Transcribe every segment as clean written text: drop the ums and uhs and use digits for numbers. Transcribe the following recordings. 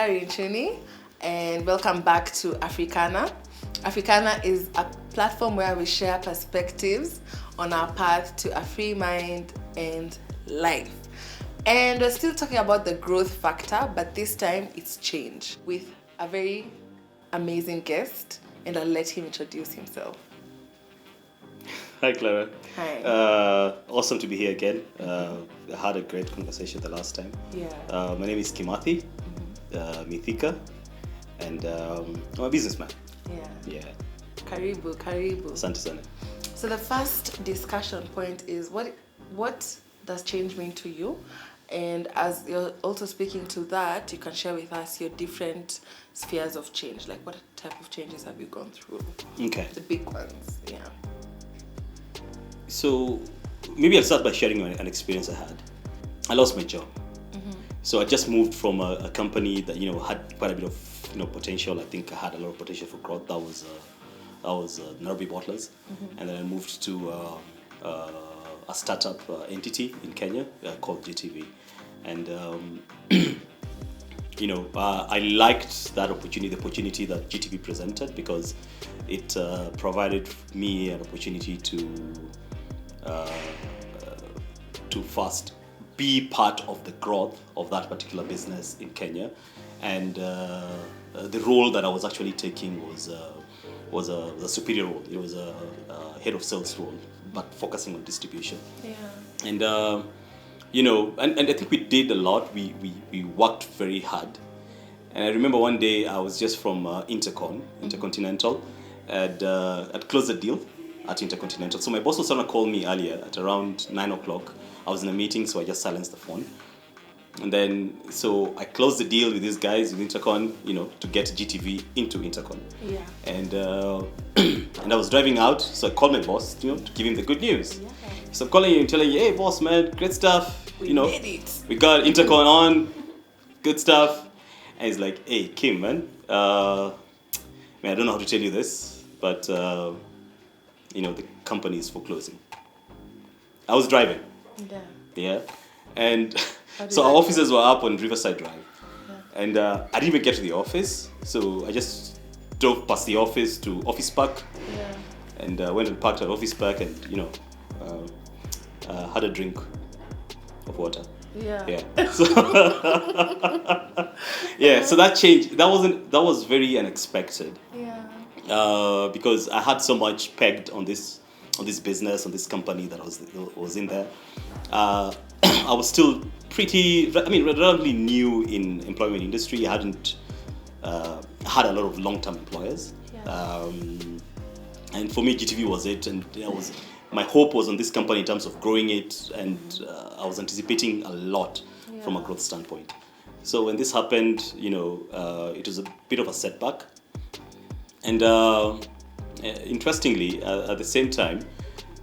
Clara Rinchuni, and welcome back to Africana. Africana is a platform where we share perspectives on our path to a free mind and life. And we're still talking about the growth factor, but this time it's change with a very amazing guest, and I'll let him introduce himself. Hi, Clara. Hi. Awesome to be here again. I had a great conversation the last time. Yeah. My name is Kimathi Mithika, and I'm a businessman. Yeah. Karibu. Asante sana. So the first discussion point is what does change mean to you? And as you're also speaking to that, you can share with us your different spheres of change. Like, what type of changes have you gone through? Okay. The big ones, yeah. So maybe I'll start by sharing an experience I had. I lost my job. So I just moved from a company that had quite a bit of potential. I think I had a lot of potential for growth. That was Nairobi Bottlers, and then I moved to a startup entity in Kenya called GTV, and I liked that opportunity, the opportunity that GTV presented, because it provided me an opportunity to first be part of the growth of that particular business in Kenya, and the role that I was actually taking was a superior role. It was a head of sales role, but focusing on distribution. Yeah. And and I think we did a lot. We worked very hard. And I remember one day I was just from Intercontinental, and I'd closed the deal at Intercontinental. So my boss was trying to call me earlier at around 9 o'clock. I was in a meeting, so I just silenced the phone. And then, so I closed the deal with these guys with Intercon, to get GTV into Intercon. Yeah. And and I was driving out, so I called my boss, to give him the good news. Yeah. So I'm calling you and telling you, hey boss, man, great stuff. We made it. We got Intercon on, good stuff. And he's like, hey Kim, man, I don't know how to tell you this, but the company is foreclosing. I was driving. Yeah. And so our offices were up on Riverside Drive. Yeah. And I didn't even get to the office, so I just drove past the office to Office Park. Yeah. And went and parked at Office Park and had a drink of water. Yeah. Yeah. So yeah. So that change. That was very unexpected. Yeah. Because I had so much pegged on this business, on this company that was in there. I was still relatively new in employment industry. I hadn't had a lot of long-term employers. Yeah. And for me, GTV was it, and my hope was on this company in terms of growing it, and I was anticipating a lot from a growth standpoint. So when this happened, it was a bit of a setback. And interestingly, at the same time,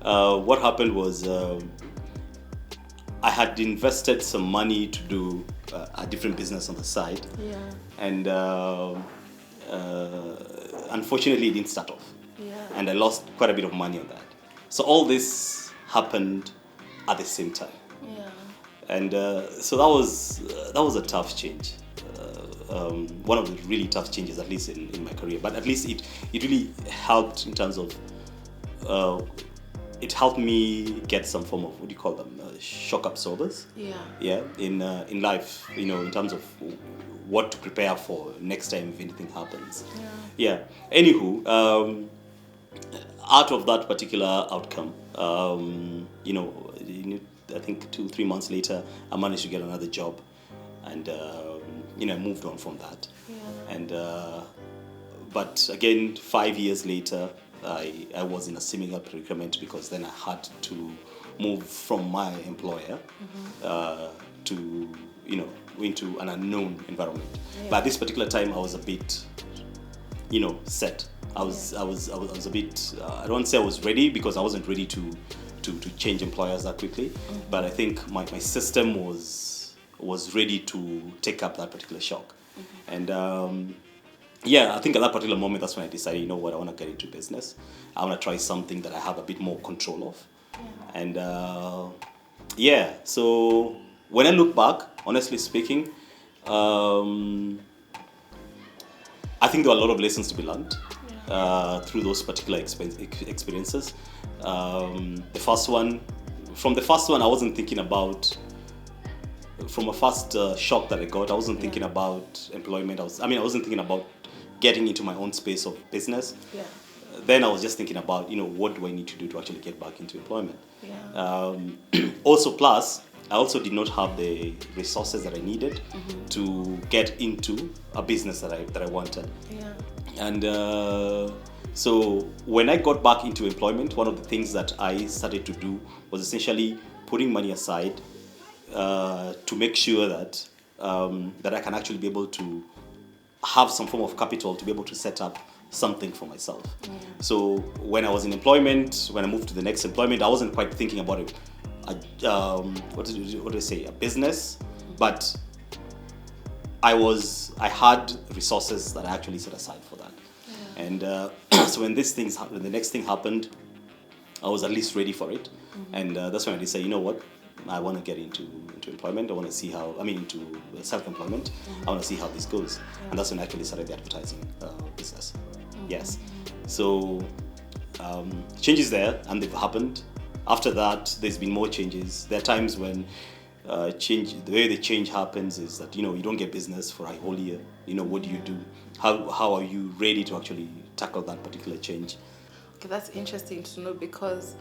what happened was I had invested some money to do a different business on the side. Yeah. And unfortunately, it didn't start off. Yeah. And I lost quite a bit of money on that. So all this happened at the same time. Yeah. And so that was a tough change. One of the really tough changes, at least in my career. But at least it really helped in terms of it helped me get some form of, what do you call them, shock absorbers. Yeah. Yeah. In life, in terms of what to prepare for next time if anything happens. Yeah. Yeah. Anywho, out of that particular outcome, I think 2-3 months later, I managed to get another job, and I moved on from that. Yeah. And but again, 5 years later, I was in a similar predicament, because then I had to move from my employer to into an unknown environment. Yeah. But at this particular time, I was a bit set. I was a bit. I don't want to say I was ready, because I wasn't ready to change employers that quickly. But I think my system was ready to take up that particular shock. And I think at that particular moment, that's when I decided, I want to get into business. I want to try something that I have a bit more control of. Yeah. And so when I look back, honestly speaking, I think there were a lot of lessons to be learned through those particular experiences. From the first one, I wasn't thinking about. From a first shock that I got, I wasn't thinking about employment. I wasn't thinking about getting into my own space of business. Yeah. Then I was just thinking about, what do I need to do to actually get back into employment? Yeah. Also, plus, I also did not have the resources that I needed to get into a business that I wanted. Yeah. And so when I got back into employment, one of the things that I started to do was essentially putting money aside to make sure that that I can actually be able to have some form of capital to be able to set up something for myself. So when I was in employment, when I moved to the next employment, I wasn't quite thinking about it. What do I say? A business, but I had resources that I actually set aside for that. And so when the next thing happened, I was at least ready for it. And that's when I decided, you know what? I want to get into employment. I want to see into self-employment. I want to see how this goes. And that's when I actually started the advertising business. Yes. So changes there, and they've happened. After that, there's been more changes. There are times when the way the change happens is that, you don't get business for a whole year. What do you do? How are you ready to actually tackle that particular change? Okay, that's interesting to know, because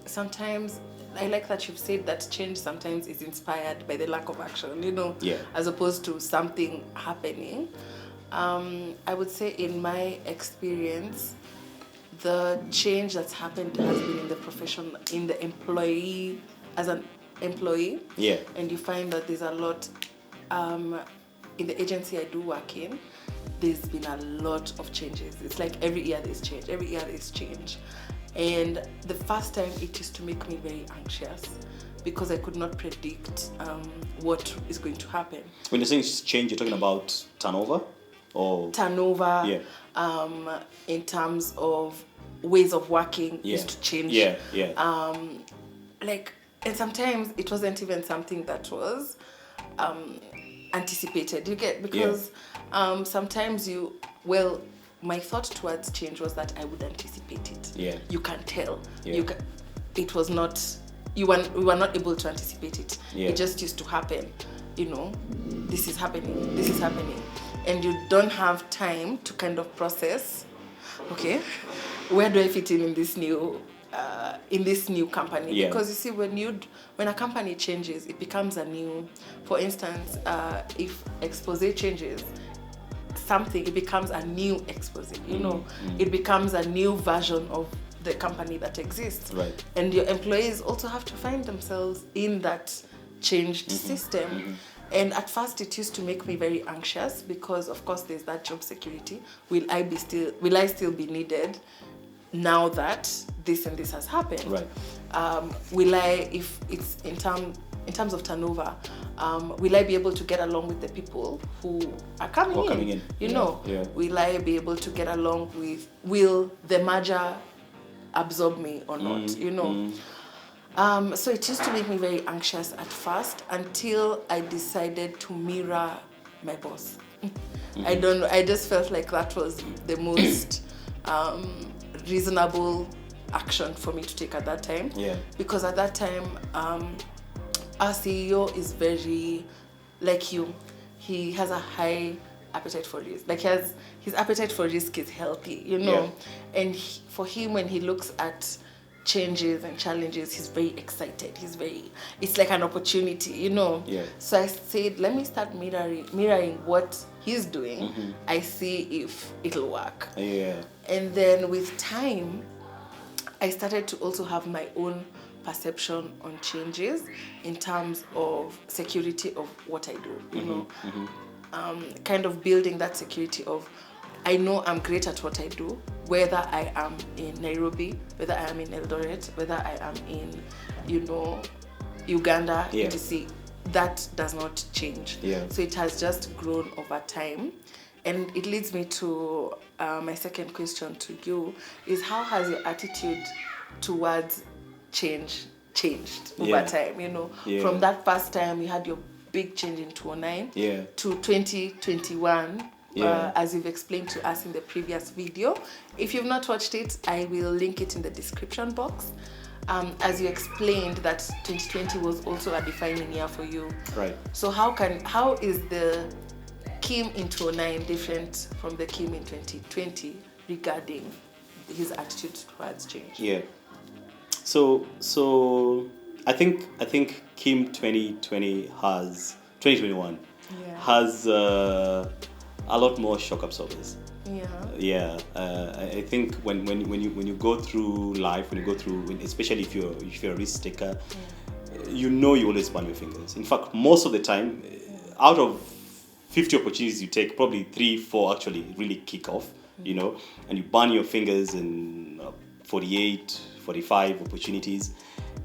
sometimes I like that you've said that change sometimes is inspired by the lack of action, as opposed to something happening. I would say in my experience, the change that's happened has been in the profession, in the employee, as an employee. Yeah. And you find that there's a lot, in the agency I do work in, there's been a lot of changes. It's like every year there's change. And the first time, it used to make me very anxious because I could not predict what is going to happen. When you're saying change, you're talking about turnover? Or turnover, in terms of ways of working used to change. And sometimes it wasn't even something that was anticipated. You get, because sometimes my thought towards change was that I would anticipate it. Yeah. You can tell. It was not. We were not able to anticipate it. Yeah. It just used to happen. This is happening, and you don't have time to kind of process. Okay, where do I fit in this new company? Yeah. Because you see, when a company changes, it becomes a new. For instance, if Expose changes something, it becomes a new Expose. It becomes a new version of the company that exists. Right. And your employees also have to find themselves in that changed system. And at first it used to make me very anxious because, of course, there's that job security. Will I still be needed now that this and this has happened? Right. Will I, if it's in terms of turnover, will I be able to get along with the people who are coming in? Will I be able to get along with, will the merger absorb me or not? So it used to make me very anxious at first until I decided to mirror my boss. I don't know, I just felt like that was the most reasonable action for me to take at that time. Yeah. Because at that time, our CEO is very like you. He has a high appetite for risk. Like his appetite for risk is healthy, And for him, when he looks at changes and challenges, he's very excited. It's like an opportunity, Yeah. So I said, let me start mirroring what he's doing. I see if it'll work. Yeah. And then with time, I started to also have my own perception on changes in terms of security of what I do, kind of building that security of, I know I'm great at what I do, whether I am in Nairobi, whether I am in Eldoret, whether I am in, Uganda, etc. That does not change. Yeah. So it has just grown over time. And it leads me to my second question to you, is how has your attitude towards change changed over time? From that first time you had your big change in 2009 to 2021, Yeah. as you've explained to us in the previous video. If you've not watched it, I will link it in the description box. As you explained that 2020 was also a defining year for you. Right. So how is the Kim in 2009 different from the Kim in 2020 regarding his attitude towards change? Yeah. So I think Kim 2021 has a lot more shock absorbers. Yeah. I think when you go through life, especially if you're a risk taker, you always burn your fingers. In fact, most of the time, out of 50 opportunities you take, probably 3-4 actually really kick off, and you burn your fingers in 48, 45 opportunities,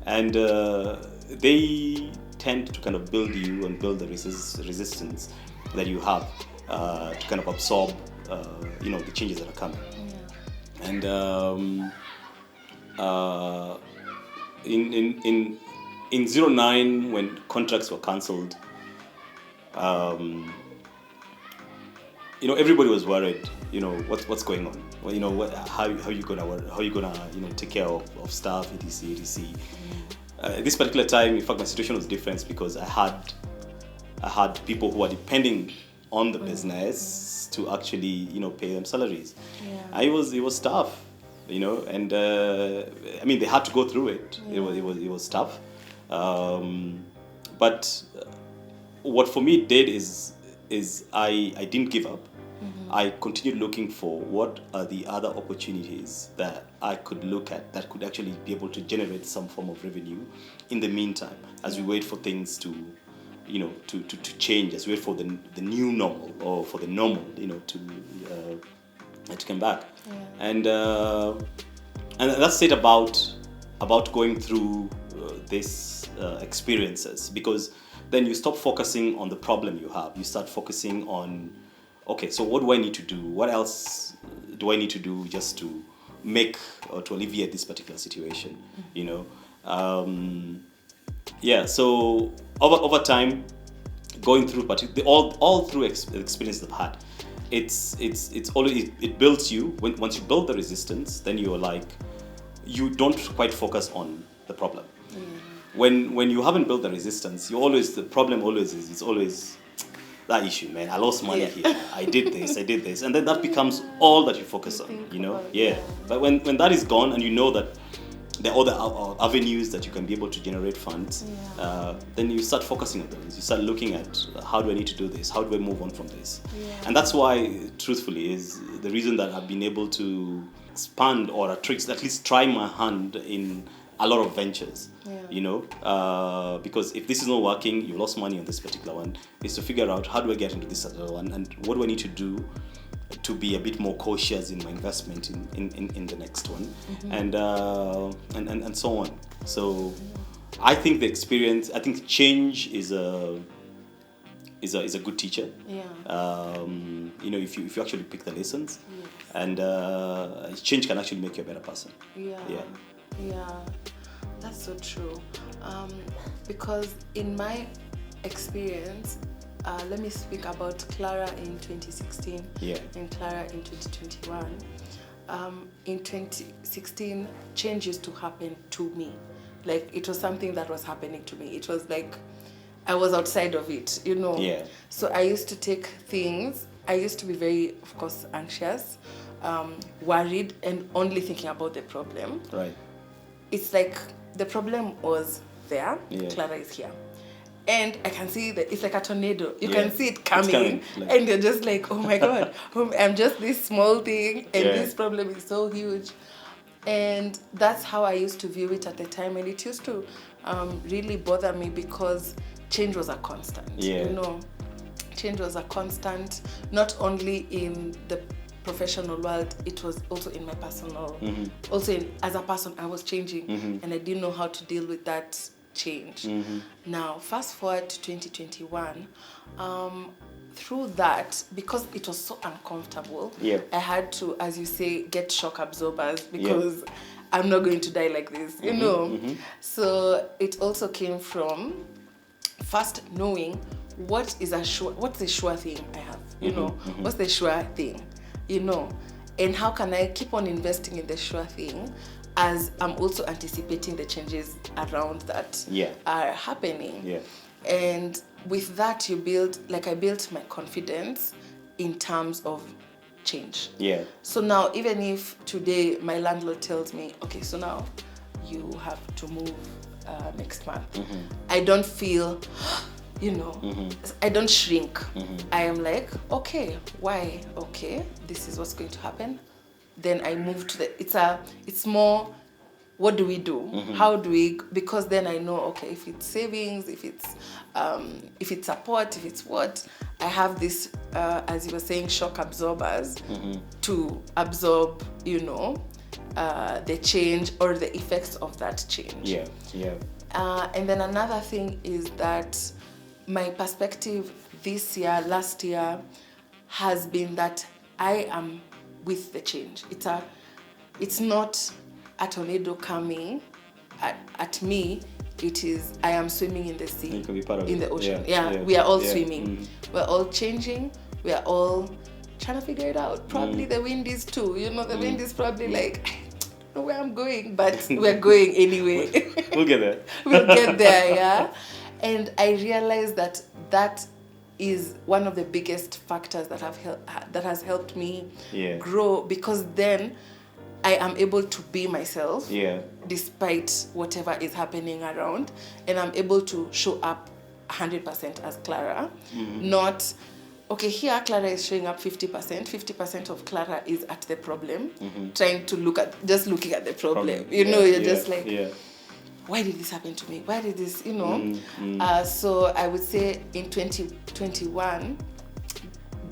and they tend to kind of build you and build the resistance that you have to kind of absorb the changes that are coming. And in 2009, when contracts were cancelled, everybody was worried. What's going on? Well, how you gonna take care of staff, etc. This particular time, in fact, my situation was different because I had people who were depending on the business to actually pay them salaries. It was tough, and they had to go through it. It was tough, but what for me did is I didn't give up. I continued looking for what are the other opportunities that I could look at that could actually be able to generate some form of revenue in the meantime, as we wait for things to change, as we wait for the new normal, or for the normal to come back. And that's it about going through these experiences, because then you stop focusing on the problem you have. You start focusing on, okay, so what do I need to do? What else do I need to do just to make or to alleviate this particular situation? So over time, going through all through experience I've had, it's always, it builds you. Once you build the resistance, then you're like, you don't quite focus on the problem. When you haven't built the resistance, the problem is always that issue, man. I lost money here. I did this, and then that becomes all that you focus on. But when that is gone, and that there are other avenues that you can be able to generate funds, then you start focusing on those. You start looking at, how do I need to do this? How do I move on from this? And that's why, truthfully, is the reason that I've been able to expand, or at least try my hand in a lot of ventures. Because if this is not working, you lost money on this particular one, is to figure out, how do I get into this other one, and what do I need to do to be a bit more cautious in my investment in the next one, and so on. So I think change is a good teacher. If you actually pick the lessons, and change can actually make you a better person. That's so true. Because in my experience, let me speak about Clara in 2016 and Clara in 2021. In 2016, change used to happen to me. Like, it was something that was happening to me. It was like I was outside of it, So I used to take things. I used to be very, of course, anxious, worried, and only thinking about the problem. Right. It's like the problem was there. Clara is here. And I can see that it's like a tornado. You can see it coming. And you're just like, oh my God, I'm just this small thing, and this problem is so huge. And that's how I used to view it at the time. And it used to really bother me, because change was a constant. Change was a constant, not only in the professional world, it was also in my personal. Also, as a person, I was changing, and I didn't know how to deal with that change. Now, fast forward to 2021, through that, because it was so uncomfortable, I had to, as you say, get shock absorbers, because I'm not going to die like this, So it also came from first knowing what's the sure thing I have. You know, what's the sure thing? You know, and how can I keep on investing in the sure thing as I'm also anticipating the changes around that are happening. Yeah. And with that, you build, like I built my confidence in terms of change. Yeah. So now, even if today my landlord tells me, okay, so now you have to move next month, I don't feel, you know, I don't shrink. I am like, okay, why? Okay, this is what's going to happen. Then I move to the, it's more, what do we do? How do we, because then I know, okay, if it's savings, if it's support, if it's what, I have this, as you were saying, shock absorbers to absorb, you know, the change or the effects of that change. Yeah, yeah. And then another thing is that my perspective this year, last year, has been that I am with the change. It's not a tornado coming at me. It is, I am swimming in the sea, You can be part of in it. the ocean. Yeah. We are all swimming. We're all changing. We are all trying to figure it out. Probably the wind is too. You know, the wind is probably like, I don't know where I'm going, but we're going anyway. We'll get there. We'll get there, yeah. And I realized that is one of the biggest factors that has helped me grow, because then I am able to be myself despite whatever is happening around, and I'm able to show up 100% as Clara. Not, okay, here Clara is showing up 50% of Clara is at the problem, trying to looking at the problem. You know, you're just like, why did this happen to me? Why did this, you know? So I would say in 2021,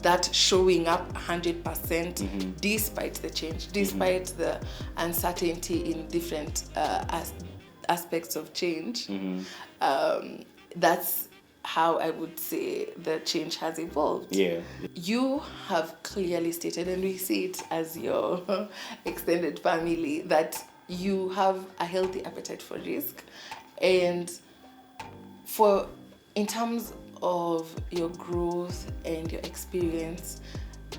that showing up 100% despite the change, despite the uncertainty in different aspects of change, that's how I would say the change has evolved. Yeah. You have clearly stated, and we see it as your extended family, that you have a healthy appetite for risk. And in terms of your growth and your experience,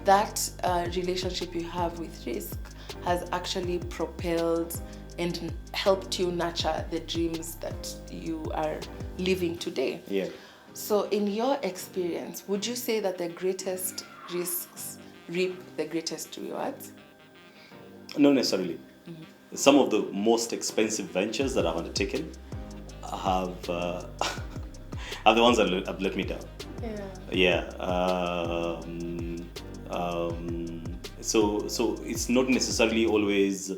that relationship you have with risk has actually propelled and helped you nurture the dreams that you are living today. Yeah. So in your experience, would you say that the greatest risks reap the greatest rewards? Not necessarily. Some of the most expensive ventures that I've undertaken have are the ones that have let me down. So it's not necessarily always,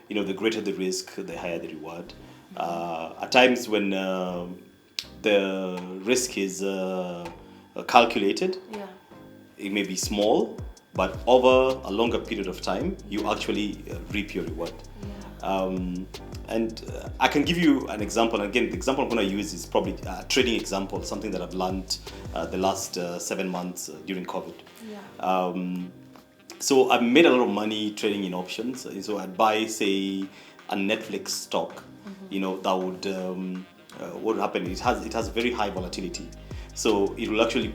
you know, the greater the risk, the higher the reward. At times when the risk is calculated, it may be small, but over a longer period of time, you actually reap your reward. And I can give you an example. Again, the example I'm going to use is probably a trading example, something that I've learned the last 7 months during COVID. So I've made a lot of money trading in options. So I'd buy, say, a Netflix stock. You know, that would what would happen? It has very high volatility. So it will actually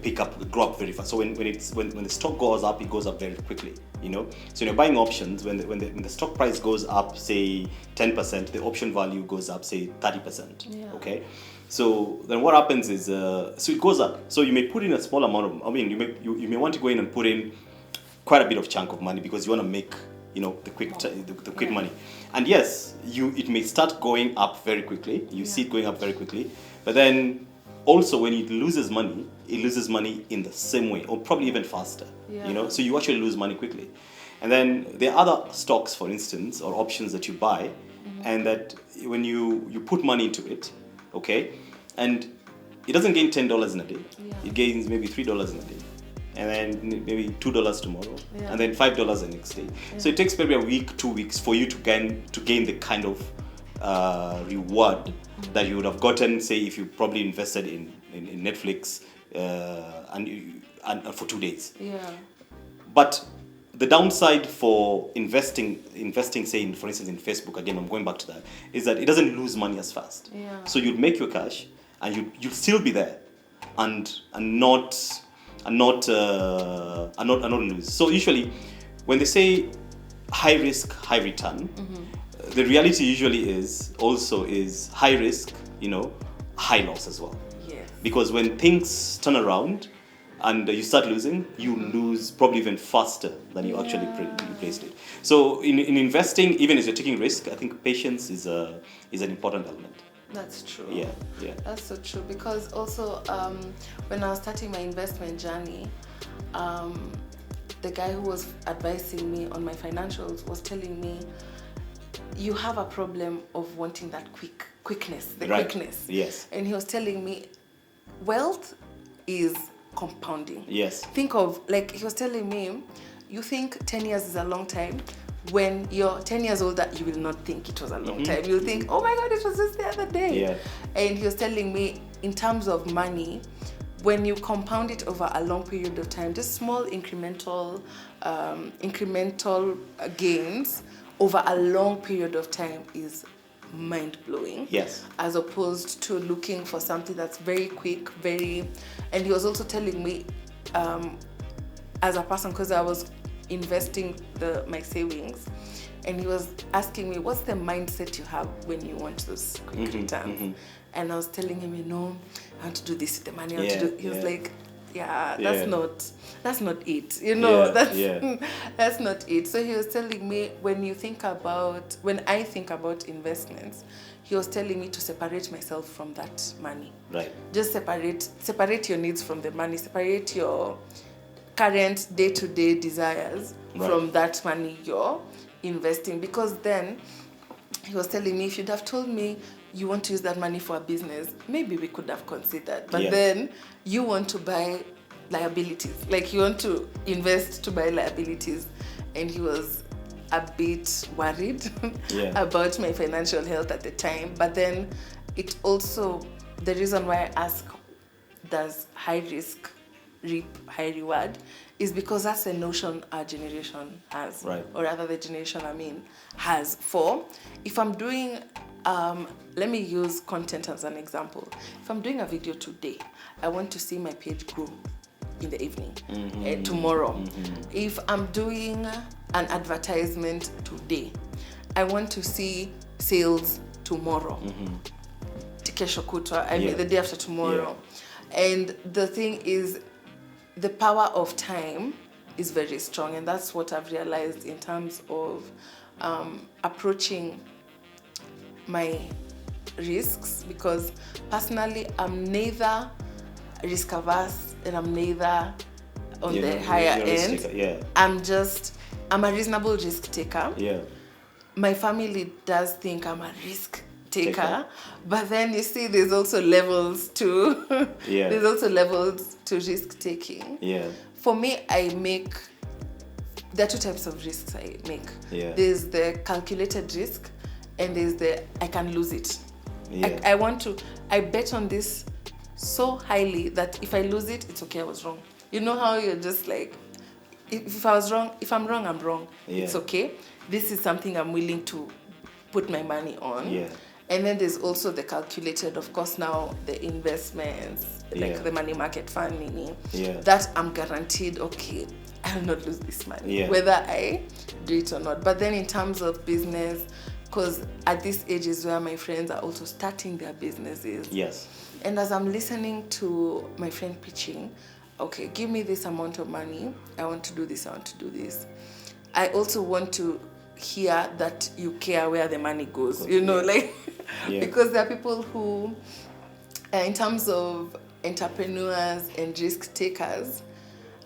grow up very fast. So when the stock goes up, it goes up very quickly. You know, so when you're buying options, when the stock price goes up, say 10%, the option value goes up, say 30%. Okay, so then what happens is, so it goes up. So you may put in a small amount of, you may want to go in and put in quite a bit of chunk of money because you want to make, you know, the quick money. And yes, it may start going up very quickly. You see it going up very quickly, but then also when it loses money in the same way, or probably even faster. You know, so you actually lose money quickly. And then there are other stocks, for instance, or options that you buy, and that when you put money into it, okay, and it doesn't gain $10 in a day. It gains maybe $3 in a day, and then maybe $2 tomorrow, and then $5 the next day. So it takes maybe a week, 2 weeks for you to gain the kind of reward that you would have gotten, say, if you probably invested in Netflix and for 2 days. But the downside for investing, say, for instance, in Facebook, again, I'm going back to that, is that it doesn't lose money as fast. So you'd make your cash, and you'd still be there, and not not lose. So usually, when they say high risk, high return, the reality usually is high risk, high loss as well. Yes. Because when things turn around and you start losing, you lose probably even faster than you actually placed it. So in investing, even as you're taking risk, I think patience is an important element. That's true. Yeah. That's so true, because also when I was starting my investment journey, the guy who was advising me on my financials was telling me, you have a problem of wanting that quickness. Yes. And he was telling me, wealth is compounding. Yes. Think of, like, he was telling me, you think 10 years is a long time. When you're 10 years older, you will not think it was a long time. You'll think, oh my God, it was just the other day. Yeah. And he was telling me, in terms of money, when you compound it over a long period of time, just small incremental gains over a long period of time is mind-blowing. Yes. As opposed to looking for something that's very quick, and he was also telling me, as a person, because I was investing my savings, and he was asking me, what's the mindset you have when you want those quick returns? And I was telling him, I want to do this with the money. He was like, that's not it. That's not it. So he was telling me, when I think about investments, he was telling me to separate myself from that money. Right. Just separate your needs from the money. Separate your current day-to-day desires from that money you're investing. Because then he was telling me, if you'd have told me you want to use that money for a business, maybe we could have considered. But then you want to buy liabilities. Like, you want to invest to buy liabilities. And he was a bit worried about my financial health at the time. But then it also, the reason why I ask, does high risk reap high reward, is because that's the notion our generation has, or rather the generation has. For, if I'm doing, let me use content as an example. If I'm doing a video today, I want to see my page grow in the evening, tomorrow. If I'm doing an advertisement today, I want to see sales tomorrow. Kesho kutwa, the day after tomorrow. And the thing is, the power of time is very strong, and that's what I've realized in terms of approaching my risks, because personally I'm neither risk averse and I'm neither on the higher end. I'm a reasonable risk taker. My family does think I'm a risk taker, but then you see there's also levels to there's also levels to risk taking. For me, there are two types of risks I make. There's the calculated risk, and there's the I can lose it. I bet on this so highly that if I lose it, it's okay, I was wrong. You know how you're just like, if I'm wrong, I'm wrong. It's okay. This is something I'm willing to put my money on. And then there's also the calculated, of course, now the investments, like the money market fund, that I'm guaranteed, okay, I will not lose this money, whether I do it or not. But then in terms of business, because at this age is where my friends are also starting their businesses. And as I'm listening to my friend pitching, okay, give me this amount of money, I want to do this, I want to do this. I also want to hear that you care where the money goes, because there are people who, in terms of entrepreneurs and risk takers,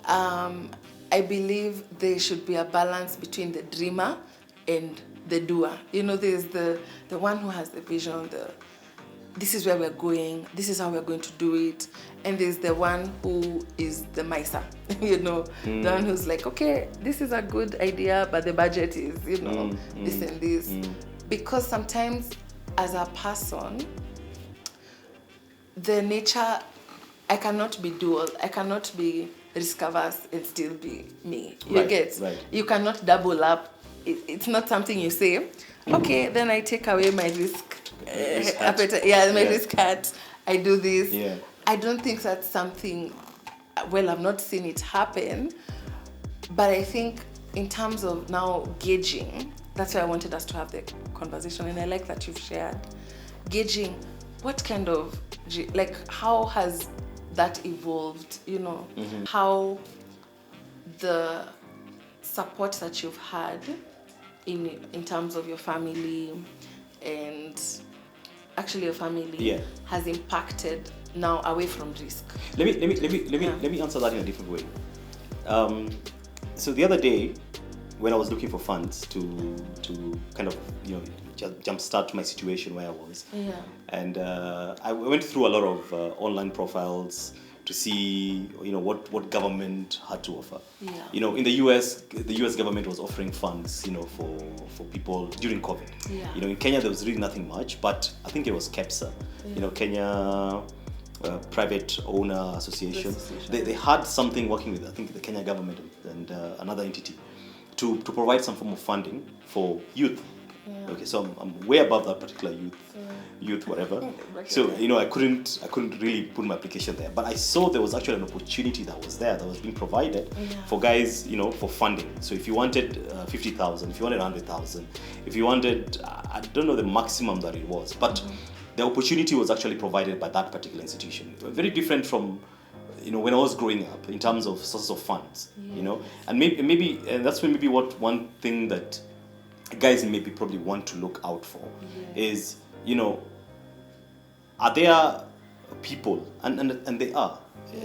I believe there should be a balance between the dreamer and the doer. There's the one who has the vision, this is where we're going, this is how we're going to do it. And there's the one who is the miser, the one who's like, okay, this is a good idea, but the budget is, this and this. Because sometimes as a person, the nature, I cannot be dual, I cannot be risk averse and still be me. You cannot double up. It's not something you say, okay, then I take away my risk appetite. Risk hat. I do this. I don't think that's something well, I've not seen it happen, but I think in terms of now gauging, that's why I wanted us to have the conversation, and I like that you've shared gauging what kind of, like, how has that evolved, you know, how the support that you've had in terms of your family and actually your family has impacted now away from risk. Let me answer that in a different way. So the other day, when I was looking for funds to kind of, you know, jumpstart my situation where I was, and I went through a lot of online profiles to see, you know, what government had to offer. You know, in the US government was offering funds, you know, for people during COVID. You know, in Kenya there was really nothing much, but I think it was KEPSA, you know, Kenya Private Owner Association. They had something working with, I think, the Kenya government and another entity to provide some form of funding for youth. Okay, so I'm way above that particular youth whatever. So, you know, I couldn't really put my application there, but I saw there was actually an opportunity that was there, that was being provided for guys, you know, for funding. So if you wanted 50,000, if you wanted 100,000, if you wanted, I don't know the maximum that it was, but the opportunity was actually provided by that particular institution. Very different from, you know, when I was growing up in terms of sources of funds, you know, and maybe that's maybe what one thing that guys maybe probably want to look out for is, you know, are there people, and they are.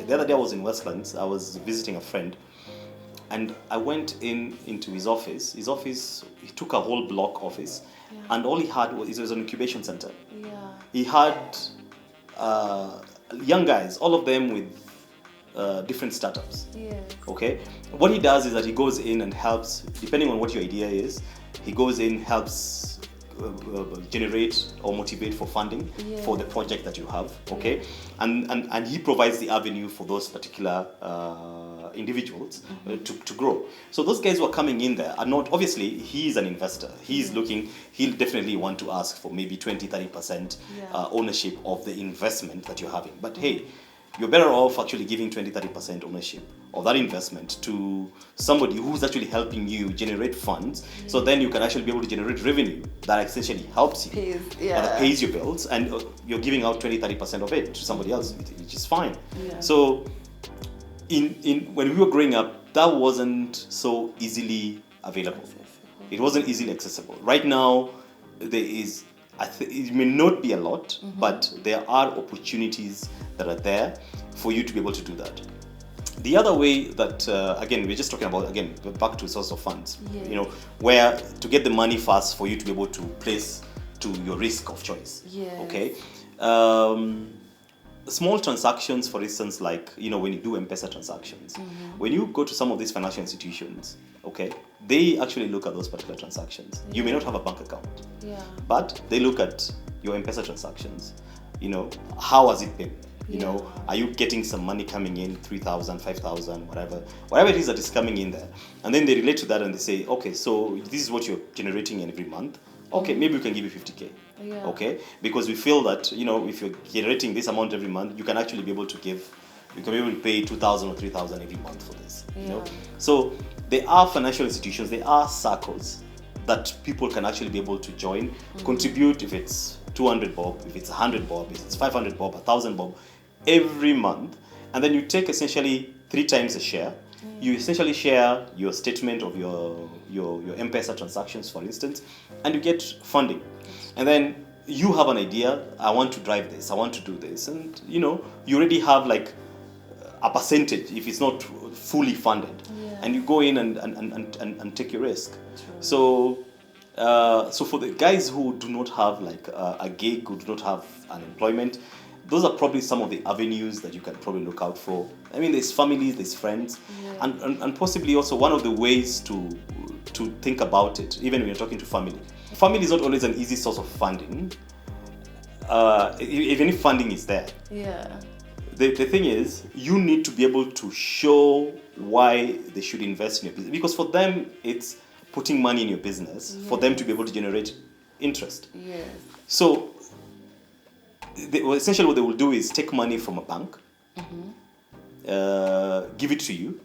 The other day I was in Westlands, I was visiting a friend, and I went into his office. He took a whole block office, and all he had was an incubation center. He had young guys, all of them with different startups. Okay, what he does is that he goes in and helps, depending on what your idea is, he goes in, helps generate or motivate for funding for the project that you have. Okay, and he provides the avenue for those particular individuals to grow. So those guys who are coming in there are not, obviously he's an investor, he's looking, he'll definitely want to ask for maybe 20-30% ownership of the investment that you're having, but hey, you're better off actually giving 20-30% ownership of that investment to somebody who's actually helping you generate funds, so then you can actually be able to generate revenue that essentially helps you, that pays your bills, and you're giving out 20-30% of it to somebody else, which is fine. So in when we were growing up, that wasn't so easily available. It wasn't easily accessible. Right now, there is, it may not be a lot, but there are opportunities that are there for you to be able to do that. The other way that, again, we're just talking about, again, back to source of funds, you know, where to get the money fast for you to be able to place to your risk of choice. Okay. Small transactions, for instance, like, you know, when you do M-Pesa transactions, when you go to some of these financial institutions, okay, they actually look at those particular transactions. You may not have a bank account, but they look at your M-Pesa transactions. You know, how has it been? You know, are you getting some money coming in, 3,000, 5,000, whatever it is that is coming in there? And then they relate to that and they say, okay, so this is what you're generating in every month. Okay, maybe we can give you 50K. Okay, because we feel that, you know, if you're generating this amount every month, you can actually be able to give, you can be able to pay 2,000 or 3,000 every month for this. You know, so there are financial institutions, there are circles that people can actually be able to join, contribute, if it's 200 bob, if it's 100 bob, if it's 500 bob, 1,000 bob, every month, and then you take essentially 3 times a share. You essentially share your statement of your M-Pesa transactions, for instance, and you get funding. And then you have an idea, I want to drive this, I want to do this, and you know, you already have like a percentage if it's not fully funded, and you go in and take your risk. So for the guys who do not have like a gig, who do not have an employment, those are probably some of the avenues that you can probably look out for. I mean, there's families, there's friends, and possibly also one of the ways to think about it, even when you're talking to family. Family is not always an easy source of funding, even if funding is there. The thing is, you need to be able to show why they should invest in your business, because for them, it's putting money in your business for them to be able to generate interest. So essentially what they will do is take money from a bank, give it to you,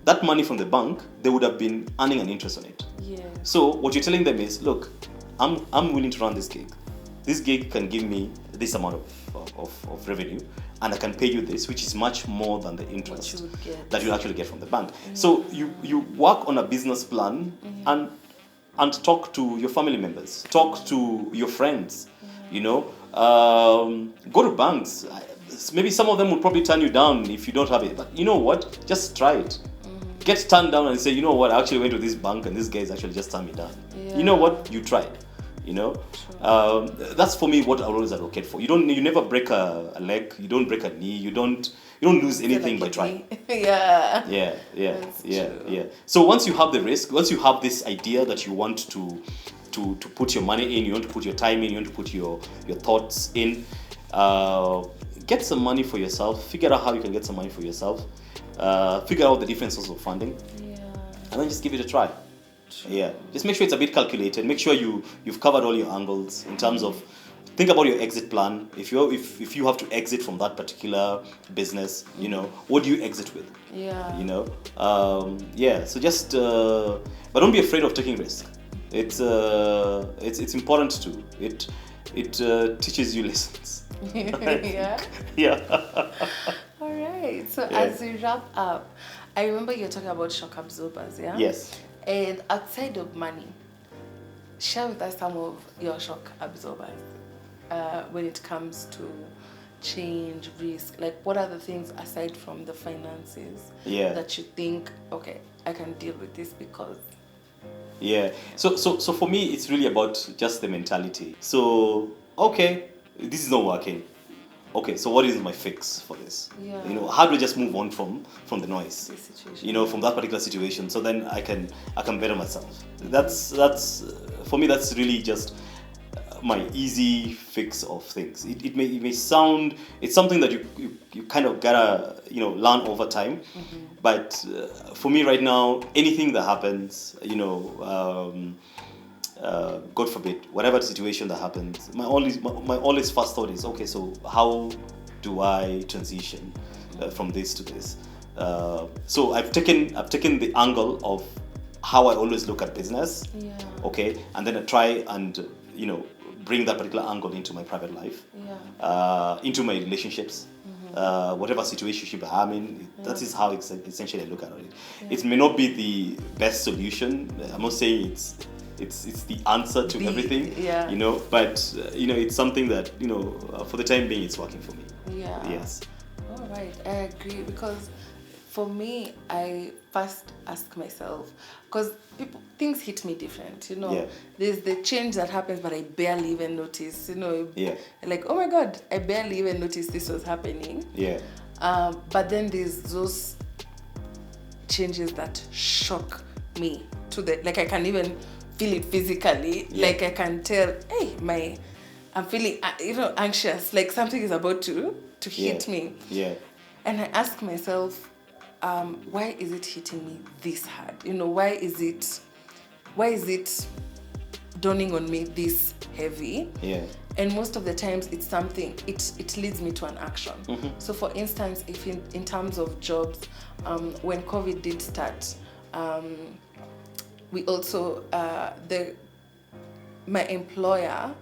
that money from the bank, they would have been earning an interest on it. Yeah. So what you're telling them is, look, I'm willing to run this gig. This gig can give me this amount of revenue, and I can pay you this, which is much more than the interest that you actually get from the bank. So you work on a business plan and talk to your family members, talk to your friends, go to banks. Maybe some of them will probably turn you down if you don't have it, but you know what? Just try it. Get turned down and say, you know what? I actually went to this bank and this guy's actually just turned me down. Yeah. You know what? You tried. That's for me what I always advocate for. You never break a leg, you don't break a knee, you don't lose anything by trying. Yeah. So once you have the risk, once you have this idea that you want to put your money in, you want to put your time in, you want to put your thoughts in, get some money for yourself, figure out how you can get some money for yourself, figure out the different sources of funding, and then just give it a try. Yeah, just make sure it's a bit calculated. Make sure you've covered all your angles in terms of, think about your exit plan. If you have to exit from that particular business, what do you exit with? So just but don't be afraid of taking risk. It's important too. It teaches you lessons. Yeah. All right. So as we wrap up, I remember you're talking about shock absorbers. Yeah. Yes. And outside of money, share with us some of your shock absorbers when it comes to change, risk. Like, what are the things aside from the finances that you think, okay, I can deal with this because... Yeah. So for me, it's really about just the mentality. So, okay, this is not working. Okay, so what is my fix for this? Yeah. How do I just move on from the noise? This situation. From that particular situation, so then I can better myself. That's for me. That's really just my easy fix of things. It may sound, it's something that you kind of gotta learn over time. But for me right now, anything that happens, God forbid, whatever situation that happens, my always first thought is, okay, so how do I transition from this to this? So I've taken the angle of how I always look at business, okay, and then I try and bring that particular angle into my private life, into my relationships, whatever situation I'm in. That is how essentially I look at it. It may not be the best solution. I'm not saying it's the answer to everything, but it's something that for the time being it's working for me. Yes. All right, I agree, because for me, I first ask myself, because things hit me different, there's the change that happens, but I barely even notice, like, oh my God, I barely even noticed this was happening. But then there's those changes that shock me to I can even feel it physically. Like I can tell, hey, I'm feeling anxious, like something is about to hit me. And I ask myself, why is it hitting me this hard? Why is it dawning on me this heavy? And most of the times it's something, it leads me to an action. So for instance, if in terms of jobs, when COVID did start, we also, my employer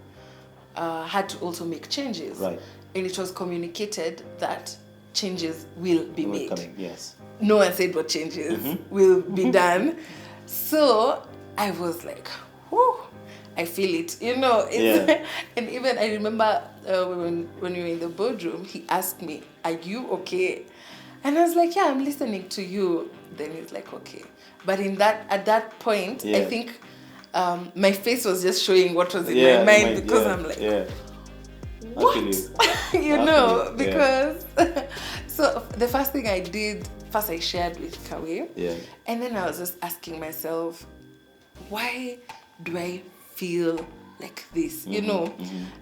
had to also make changes. Right. And it was communicated that changes will be made. Yes. No one said what changes will be done. So I was like, whew, I feel it, And even I remember when we were in the boardroom, he asked me, are you okay? And I was like, yeah, I'm listening to you. Then he's like, okay. But at that point, I think my face was just showing what was in my mind, because I'm like, what? Because so the first thing I did, first I shared with Kawe, and then I was just asking myself, why do I feel like this?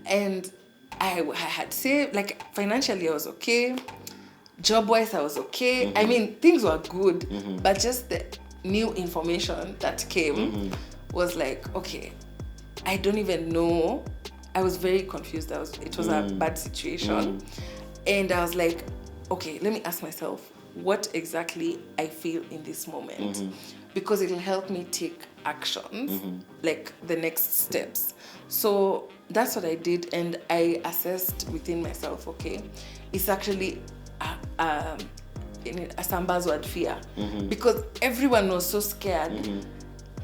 And I had saved, like financially I was okay, job-wise I was okay. I mean, things were good, but just the new information that came was like, okay, I don't even know. I was very confused. It was a bad situation. And I was like, okay, let me ask myself what exactly I feel in this moment, because it'll help me take actions, like the next steps. So that's what I did, and I assessed within myself, okay, it's actually a Sambazwad fear, because everyone was so scared.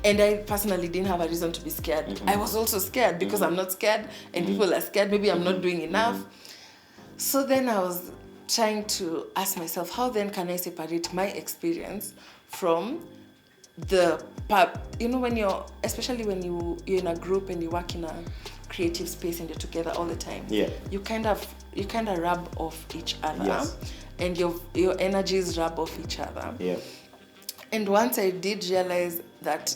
And I personally didn't have a reason to be scared. I was also scared because I'm not scared, and people are scared. Maybe I'm not doing enough. So then I was trying to ask myself, how then can I separate my experience from the part? You know, when you're, especially when you're in a group and you work in a creative space and you're together all the time. Yeah. You kind of rub off each other. Yes. And your energies rub off each other. Yeah. And once I did realize that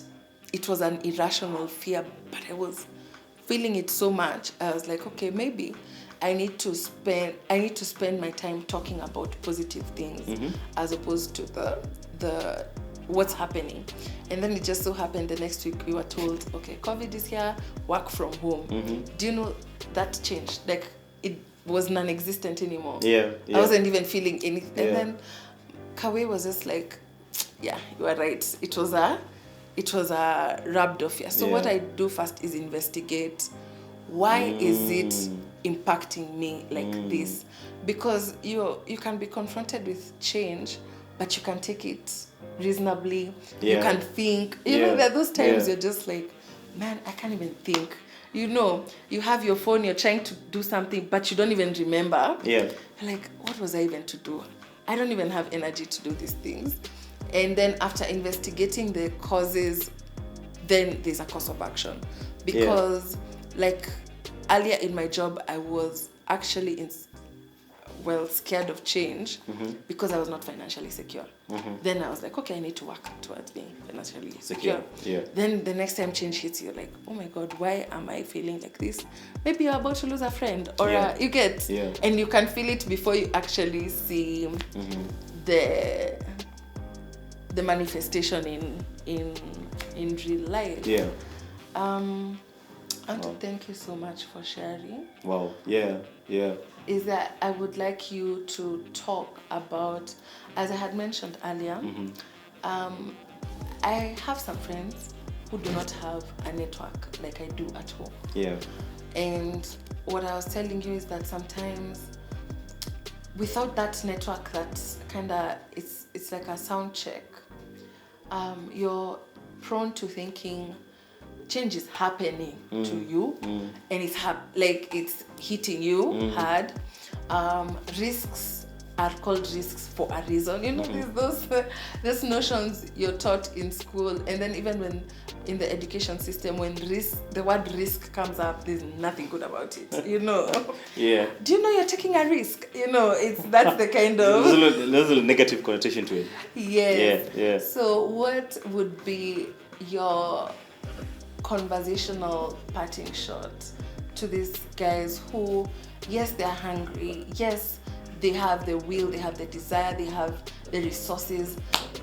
it was an irrational fear, but I was feeling it so much, I was like, okay, maybe I need to spend my time talking about positive things as opposed to the what's happening. And then it just so happened the next week we were told, okay, COVID is here, work from home. Do you know that changed? Like, it was non-existent anymore. Yeah. I wasn't even feeling anything. And then Kawe was just like, yeah, you are right. It was a rubbed off fear. So what I do first is investigate, why is it impacting me like this? Because you can be confronted with change, but you can take it reasonably. You can think. You know, there are those times you're just like, man, I can't even think. You know, you have your phone, you're trying to do something, but you don't even remember. Yeah. You're like, what was I even to do? I don't even have energy to do these things. And then after investigating the causes, then there's a course of action. Because like earlier in my job, I was actually scared of change because I was not financially secure. Then I was like, okay, I need to work towards being financially secure. Yeah. Then the next time change hits you, like, oh my God, why am I feeling like this? Maybe you're about to lose a friend, or you get, and you can feel it before you actually see the manifestation in real life. Yeah. And thank you so much for sharing. Wow. Yeah. Is that I would like you to talk about, as I had mentioned earlier, I have some friends who do not have a network like I do at home. Yeah. And what I was telling you is that sometimes without that network, that's it's like a sound check. You're prone to thinking change is happening to you, and it's hitting you hard. Risks are called risks for a reason. You know, those notions you're taught in school, and then even when in the education system, when the word risk comes up, there's nothing good about it. You know. Yeah. Do you know you're taking a risk? You know, that's the kind of there's a negative connotation to it. Yes. Yeah. So what would be your conversational parting shot to these guys who, yes, they're hungry, yes, they have the will, they have the desire, they have the resources,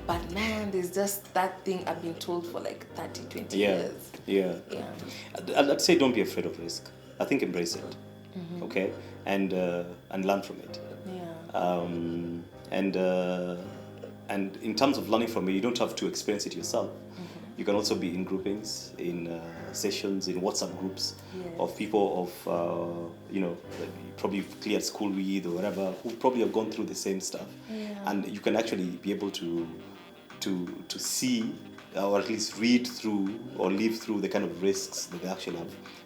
but man, there's just that thing I've been told for like 30, 20 years. Yeah. I'd say don't be afraid of risk. I think embrace it, okay, and learn from it. Yeah. And in terms of learning from it, you don't have to experience it yourself. You can also be in groupings, in sessions, in WhatsApp groups of people of, probably cleared school with or whatever, who probably have gone through the same stuff. Yeah. And you can actually be able to see, or at least read through or live through the kind of risks that they actually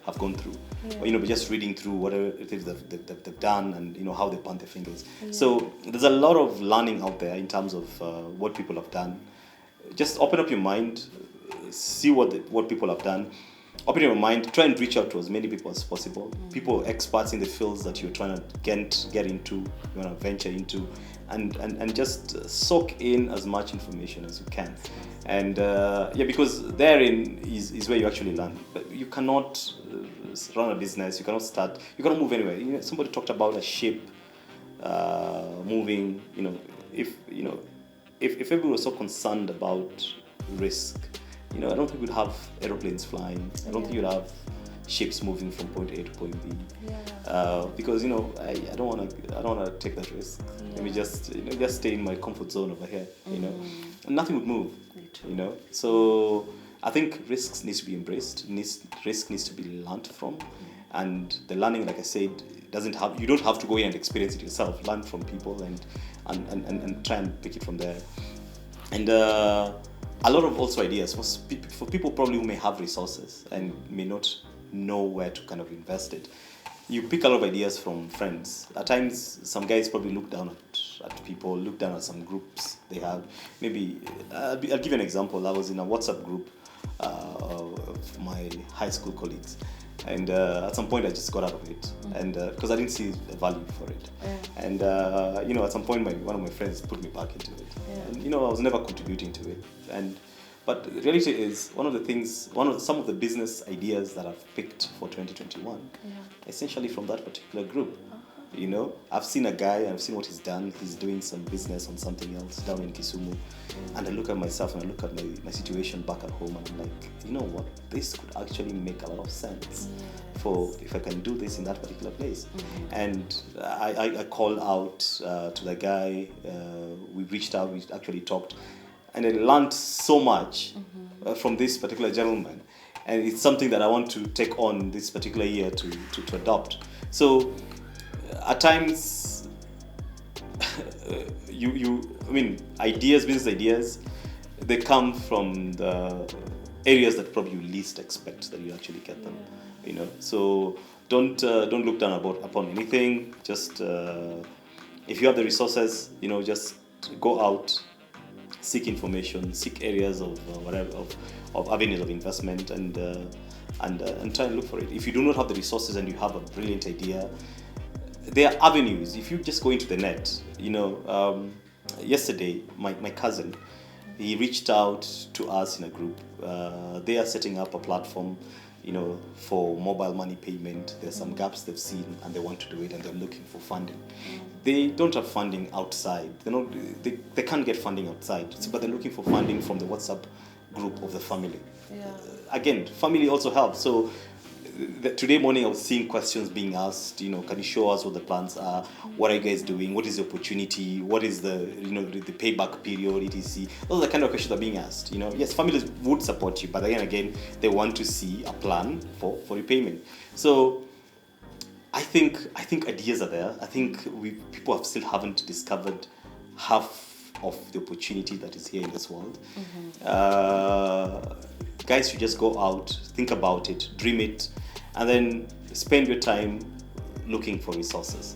have gone through. Or, by just reading through whatever it is they've done, and how they burn their fingers. Yeah. So there's a lot of learning out there in terms of what people have done. Just open up your mind, see what people have done. Open your mind, try and reach out to as many people as possible. People, experts in the fields that you're trying to get into, you want to venture into, and just soak in as much information as you can. And because therein is where you actually learn. But you cannot run a business, you cannot move anywhere. Somebody talked about a ship moving. If everyone was so concerned about risk, I don't think we'd have aeroplanes flying. I don't think you'd have ships moving from point A to point B. Yeah. Because I don't want to take that risk. Let me just stay in my comfort zone over here. And nothing would move. So I think risks needs to be embraced. Risk needs to be learned from, and the learning, like I said, you don't have to go in and experience it yourself. Learn from people and try and pick it from there. And a lot of also ideas for people probably who may have resources and may not know where to kind of invest it. You pick a lot of ideas from friends. At times, some guys probably look down at people, look down at some groups they have. Maybe, I'll give you an example. I was in a WhatsApp group of my high school colleagues. And at some point, I just got out of it, and because I didn't see the value for it. And at some point, one of my friends put me back into it, and I was never contributing to it. But the reality is, some of the business ideas that I've picked for 2021, essentially from that particular group. I've seen a guy, I've seen what he's done. He's doing some business on something else down in Kisumu. And I look at myself and I look at my situation back at home, and I'm like, you know what? This could actually make a lot of sense for if I can do this in that particular place. And I called out to the guy. We reached out, we actually talked. And I learned so much from this particular gentleman. And it's something that I want to take on this particular year to adopt. So at times, business ideas, they come from the areas that probably you least expect that you actually get them. So don't look down upon anything. Just if you have the resources, just go out, seek information, seek areas of of avenues of investment, and try and look for it. If you do not have the resources and you have a brilliant idea, there are avenues. If you just go into the net, yesterday my cousin, he reached out to us in a group. They are setting up a platform, for mobile money payment. There's some gaps they've seen and they want to do it, and they're looking for funding. They don't have funding outside. They can't get funding outside, but they're looking for funding from the WhatsApp group of the family. Again, family also helps. So today morning I was seeing questions being asked, can you show us what the plans are? What are you guys doing? What is the opportunity? What is the payback period, etc.? Those are the kind of questions that are being asked. Yes, families would support you, but again, they want to see a plan for repayment. So I think ideas are there. I think people haven't discovered half of the opportunity that is here in this world. Guys should just go out, think about it, dream it, and then spend your time looking for resources.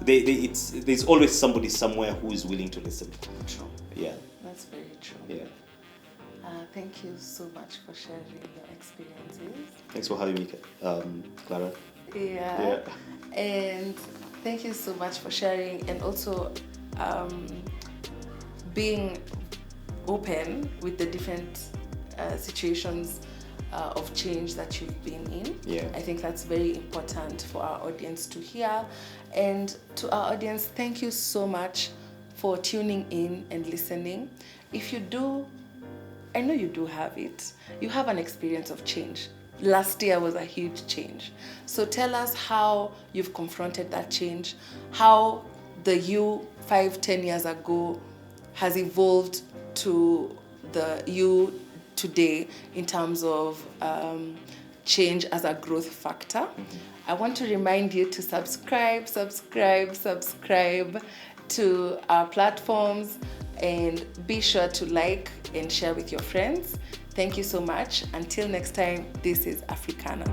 There's always somebody somewhere who is willing to listen. True. Yeah. That's very true. Yeah. Thank you so much for sharing your experiences. Thanks for having me, Clara. Yeah. And thank you so much for sharing, and also being open with the different situations of change that you've been in. Yeah. I think that's very important for our audience to hear. And to our audience, thank you so much for tuning in and listening. If you do, I know you do have it, you have an experience of change. Last year was a huge change. So tell us how you've confronted that change, how the you 5-10 years ago has evolved to the you today in terms of change as a growth factor. I want to remind you to subscribe to our platforms, and be sure to like and share with your friends. Thank you so much. Until next time, this is Africana.